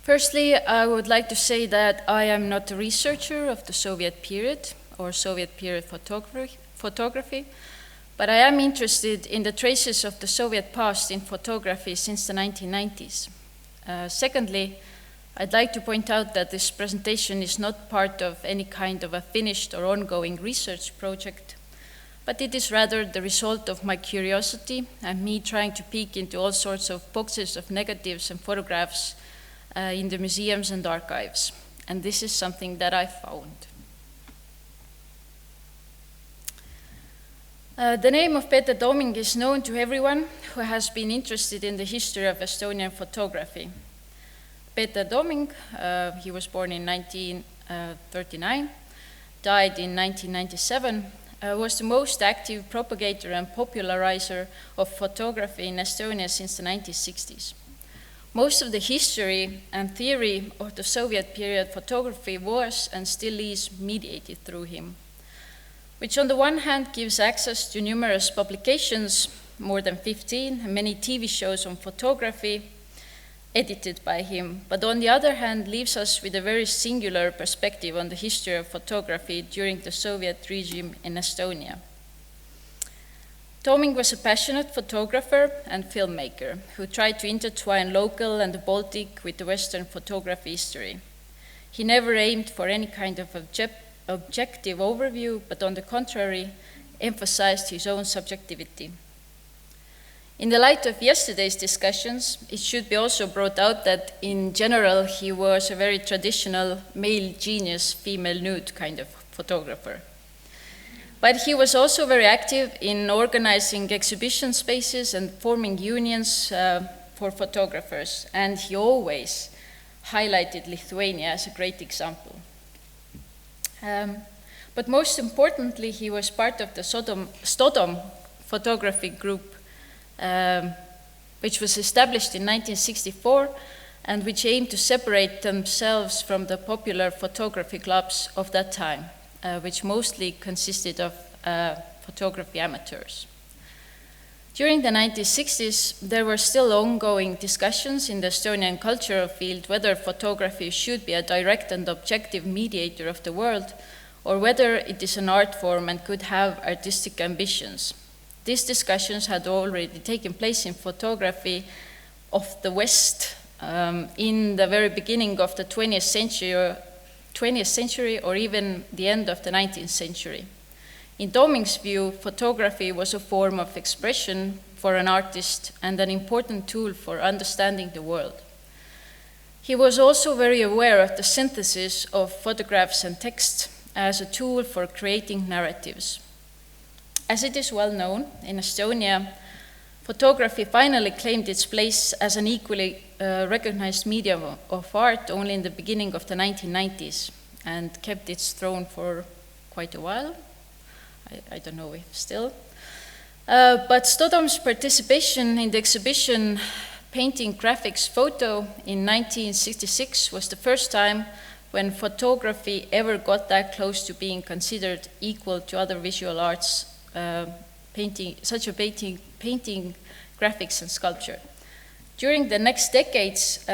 Firstly, I would like to say that I am not a researcher of the Soviet period or Soviet period photography, but I am interested in the traces of the Soviet past in photography since the 1990s. Secondly, I'd like to point out that this presentation is not part of any kind of a finished or ongoing research project, but it is rather the result of my curiosity and me trying to peek into all sorts of boxes of negatives and photographs in the museums and archives. And this is something that I found. The name of Peter Tooming is known to everyone who has been interested in the history of Estonian photography. Peter Tooming, he was born in 1939, died in 1997, was the most active propagator and popularizer of photography in Estonia since the 1960s. Most of the history and theory of the Soviet period photography was and still is mediated through him, which on the one hand gives access to numerous publications, more than 15, and many TV shows on photography edited by him, but on the other hand leaves us with a very singular perspective on the history of photography during the Soviet regime in Estonia. Tooming was a passionate photographer and filmmaker who tried to intertwine local and the Baltic with the Western photography history. He never aimed for any kind of objective overview, but on the contrary, emphasized his own subjectivity. In the light of yesterday's discussions, it should be also brought out that in general, he was a very traditional male genius, female nude kind of photographer. But he was also very active in organizing exhibition spaces and forming unions for photographers, and he always highlighted Lithuania as a great example. But most importantly, he was part of the Stodom photography group, which was established in 1964 and which aimed to separate themselves from the popular photography clubs of that time, which mostly consisted of photography amateurs. During the 1960s, there were still ongoing discussions in the Estonian cultural field whether photography should be a direct and objective mediator of the world, or whether it is an art form and could have artistic ambitions. These discussions had already taken place in photography of the West in the very beginning of the 20th century or even the end of the 19th century. In Tooming's view, photography was a form of expression for an artist and an important tool for understanding the world. He was also very aware of the synthesis of photographs and text as a tool for creating narratives. As it is well known, in Estonia, photography finally claimed its place as an equally recognized medium of art only in the beginning of the 1990s and kept its throne for quite a while. I don't know if still. But Stodom's participation in the exhibition Painting Graphics Photo in 1966 was the first time when photography ever got that close to being considered equal to other visual arts, painting, graphics, and sculpture. During the next decades,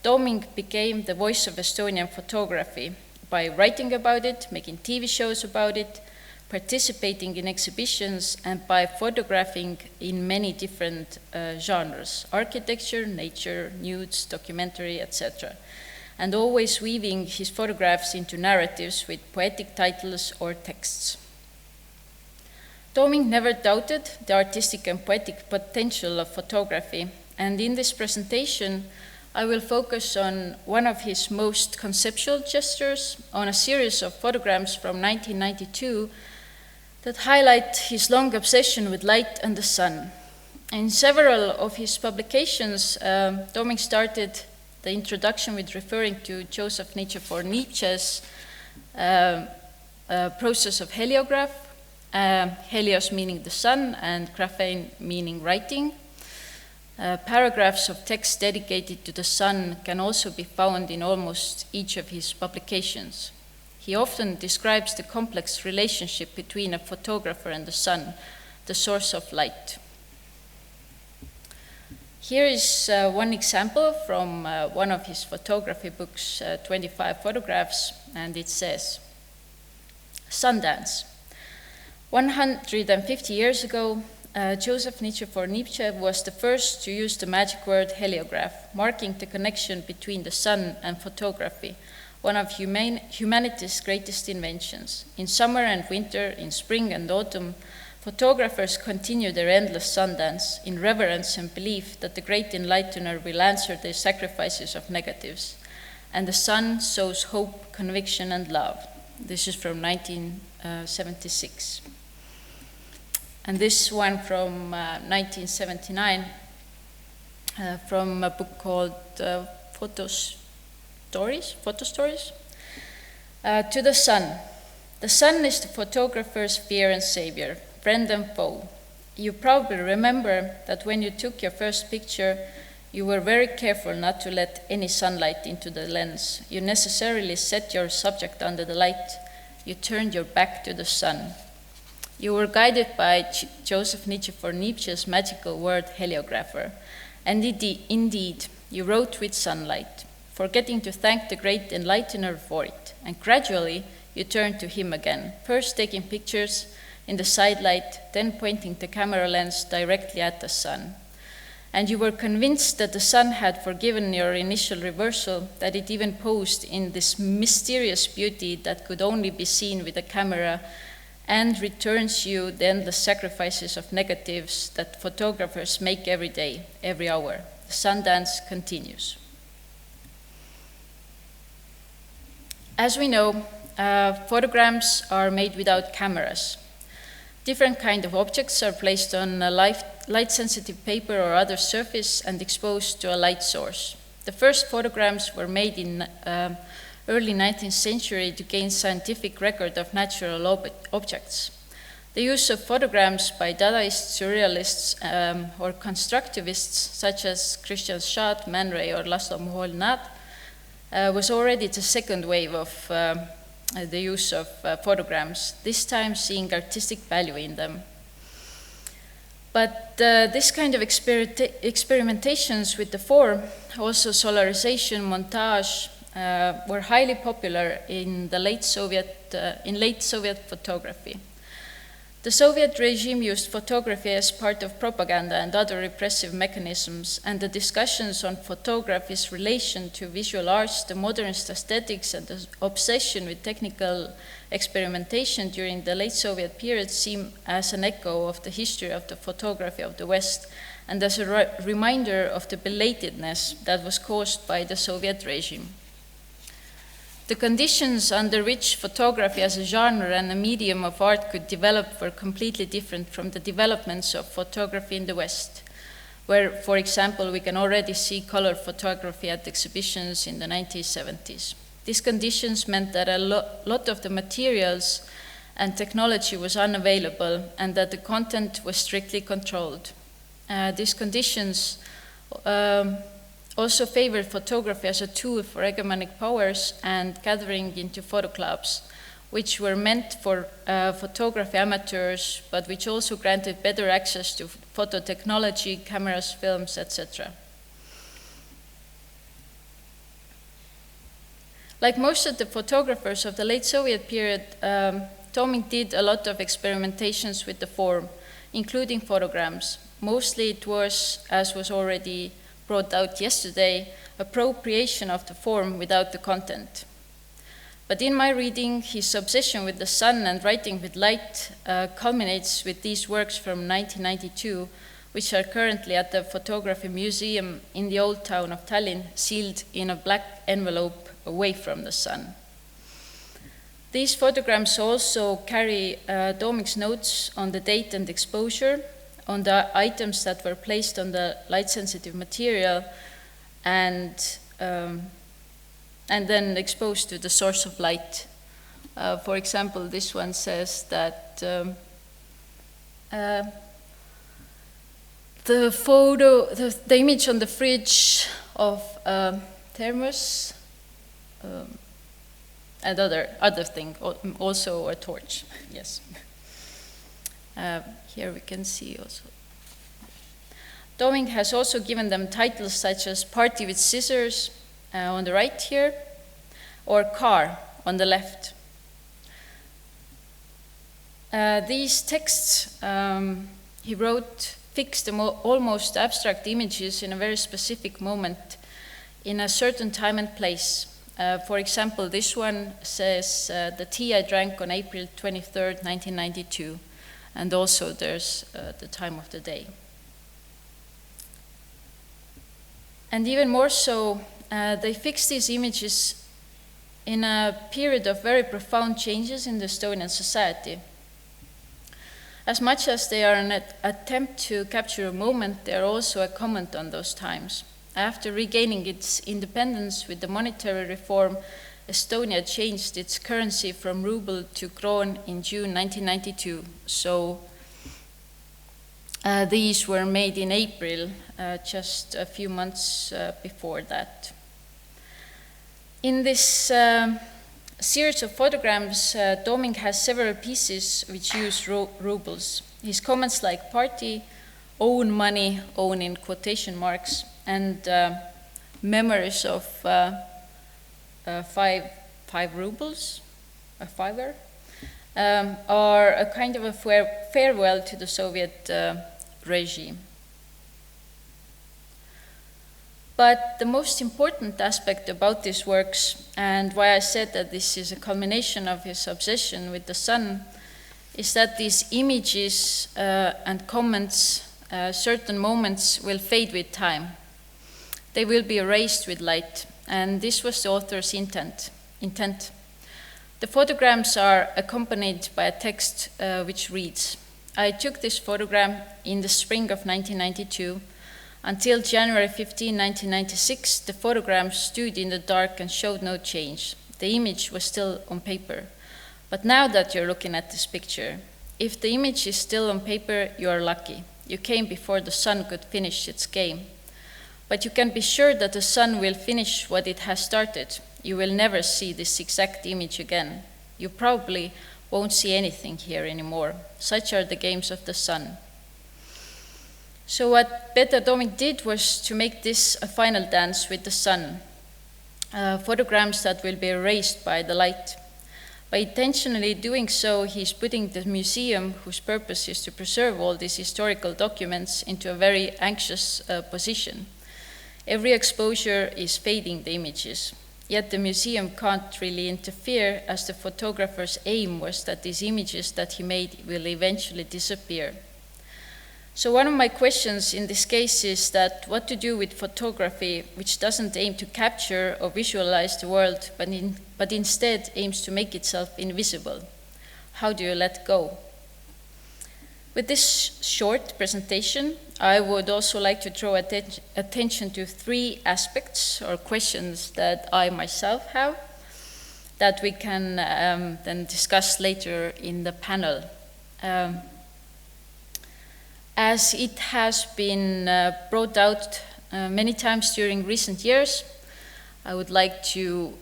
Tooming became the voice of Estonian photography by writing about it, making TV shows about it, participating in exhibitions, and by photographing in many different genres: architecture, nature, nudes, documentary, etc., and always weaving his photographs into narratives with poetic titles or texts. Tooming never doubted the artistic and poetic potential of photography, and in this presentation, I will focus on one of his most conceptual gestures, on a series of photographs from 1992 that highlight his long obsession with light and the sun. In several of his publications, Tooming started the introduction with referring to Joseph Nicephore Nietzsche's process of heliograph, helios meaning the sun and graphein meaning writing. Paragraphs of text dedicated to the sun can also be found in almost each of his publications. He often describes the complex relationship between a photographer and the sun, the source of light. Here is one example from one of his photography books, 25 photographs, and it says, Sundance. 150 years ago, Joseph Nietzsche was the first to use the magic word heliograph, marking the connection between the sun and photography, one of humanity's greatest inventions. In summer and winter, in spring and autumn, photographers continue their endless sun dance in reverence and belief that the great enlightener will answer the sacrifices of negatives, and the sun sows hope, conviction, and love. This is from 1976. And this one from 1979, from a book called Photo Stories. To the sun. The sun is the photographer's fear and savior, friend and foe. You probably remember that when you took your first picture, you were very careful not to let any sunlight into the lens. You necessarily set your subject under the light. You turned your back to the sun. You were guided by Joseph Nietzsche's magical word heliographer, and indeed, you wrote with sunlight, forgetting to thank the great enlightener for it, and gradually you turned to him again, first taking pictures in the sidelight, then pointing the camera lens directly at the sun. And you were convinced that the sun had forgiven your initial reversal, that it even posed in this mysterious beauty that could only be seen with a camera, and returns you the endless sacrifices of negatives that photographers make every day, every hour. The sun dance continues. As we know, photograms are made without cameras. Different kinds of objects are placed on a light-sensitive paper or other surface and exposed to a light source. The first photograms were made in early 19th century to gain scientific record of natural objects. The use of photograms by Dadaists, Surrealists, or Constructivists, such as Christian Schad, Man Ray, or Laszlo Moholy-Nagy, was already the second wave of the use of photograms, this time seeing artistic value in them. But this kind of experimentations with the form, also solarization, montage, were highly popular in the late Soviet photography. The Soviet regime used photography as part of propaganda and other repressive mechanisms, and the discussions on photography's relation to visual arts, the modernist aesthetics, and the obsession with technical experimentation during the late Soviet period seem as an echo of the history of the photography of the West, and as a reminder of the belatedness that was caused by the Soviet regime. The conditions under which photography as a genre and a medium of art could develop were completely different from the developments of photography in the West, where, for example, we can already see color photography at exhibitions in the 1970s. These conditions meant that a lot of the materials and technology was unavailable and that the content was strictly controlled. These conditions also favored photography as a tool for hegemonic powers and gathering into photo clubs, which were meant for photography amateurs, but which also granted better access to photo technology, cameras, films, etc. Like most of the photographers of the late Soviet period, Tomik did a lot of experimentations with the form, including photograms. Mostly it was, as was already brought out yesterday, appropriation of the form without the content. But in my reading, his obsession with the sun and writing with light culminates with these works from 1992, which are currently at the Photography Museum in the old town of Tallinn, sealed in a black envelope away from the sun. These photograms also carry Tomik's notes on the date and exposure, on the items that were placed on the light-sensitive material, and then exposed to the source of light. For example, this one says that the image on the fridge of thermos and other thing, also a torch, yes. Here we can see also. Doming has also given them titles such as Party with Scissors on the right here, or Car on the left. These texts he wrote fixed almost abstract images in a very specific moment in a certain time and place. For example, this one says the tea I drank on April 23rd, 1992, and also there's the time of the day. And even more so, they fixed these images in a period of very profound changes in the Estonian society. As much as they are an attempt to capture a moment, they are also a comment on those times. After regaining its independence with the monetary reform, Estonia changed its currency from ruble to kron in June 1992. So these were made in April, just a few months before that. In this series of photographs, Doming has several pieces which use rubles. His comments like party, own money, own in quotation marks, and memories of 5 rubles, a fiver, are a kind of a farewell to the Soviet regime. But the most important aspect about these works, and why I said that this is a culmination of his obsession with the sun, is that these images and comments, certain moments will fade with time. They will be erased with light, and this was the author's intent. The photographs are accompanied by a text which reads, I took this photograph in the spring of 1992. Until January 15, 1996, the photograph stood in the dark and showed no change. The image was still on paper. But now that you're looking at this picture, if the image is still on paper, you are lucky. You came before the sun could finish its game. But you can be sure that the sun will finish what it has started. You will never see this exact image again. You probably won't see anything here anymore. Such are the games of the sun. So what Peter Doming did was to make this a final dance with the sun, photographs that will be erased by the light. By intentionally doing so, he's putting the museum, whose purpose is to preserve all these historical documents, into a very anxious position. Every exposure is fading the images, yet the museum can't really interfere, as the photographer's aim was that these images that he made will eventually disappear. So one of my questions in this case is that what to do with photography which doesn't aim to capture or visualize the world, but instead aims to make itself invisible? How do you let go? With this short presentation, I would also like to draw attention to 3 aspects or questions that I myself have that we can then discuss later in the panel. As it has been brought out many times during recent years, I would like to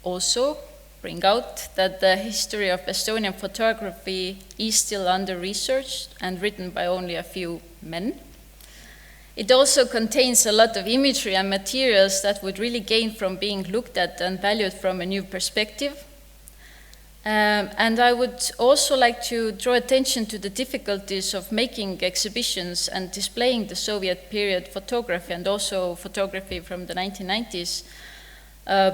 also bring out that the history of Estonian photography is still under-researched and written by only a few men. It also contains a lot of imagery and materials that would really gain from being looked at and valued from a new perspective. And I would also like to draw attention to the difficulties of making exhibitions and displaying the Soviet period photography and also photography from the 1990s,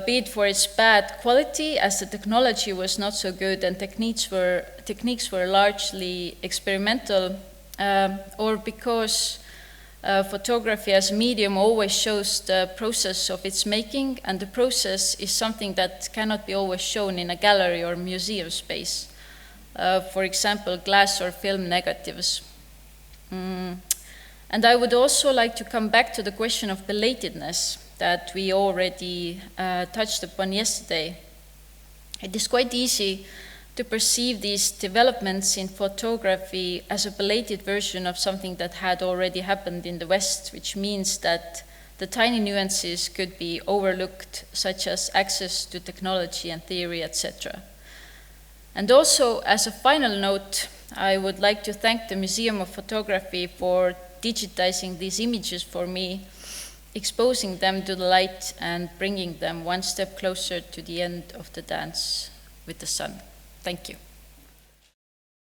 be it for its bad quality, as the technology was not so good and techniques were largely experimental, or because photography as a medium always shows the process of its making, and the process is something that cannot be always shown in a gallery or museum space. For example, glass or film negatives. And I would also like to come back to the question of belatedness that we already touched upon yesterday. It is quite easy to perceive these developments in photography as a belated version of something that had already happened in the West, which means that the tiny nuances could be overlooked, such as access to technology and theory, etc. And also, as a final note, I would like to thank the Museum of Photography for digitizing these images for me, exposing them to the light and bringing them one step closer to the end of the dance with the sun. Thank you.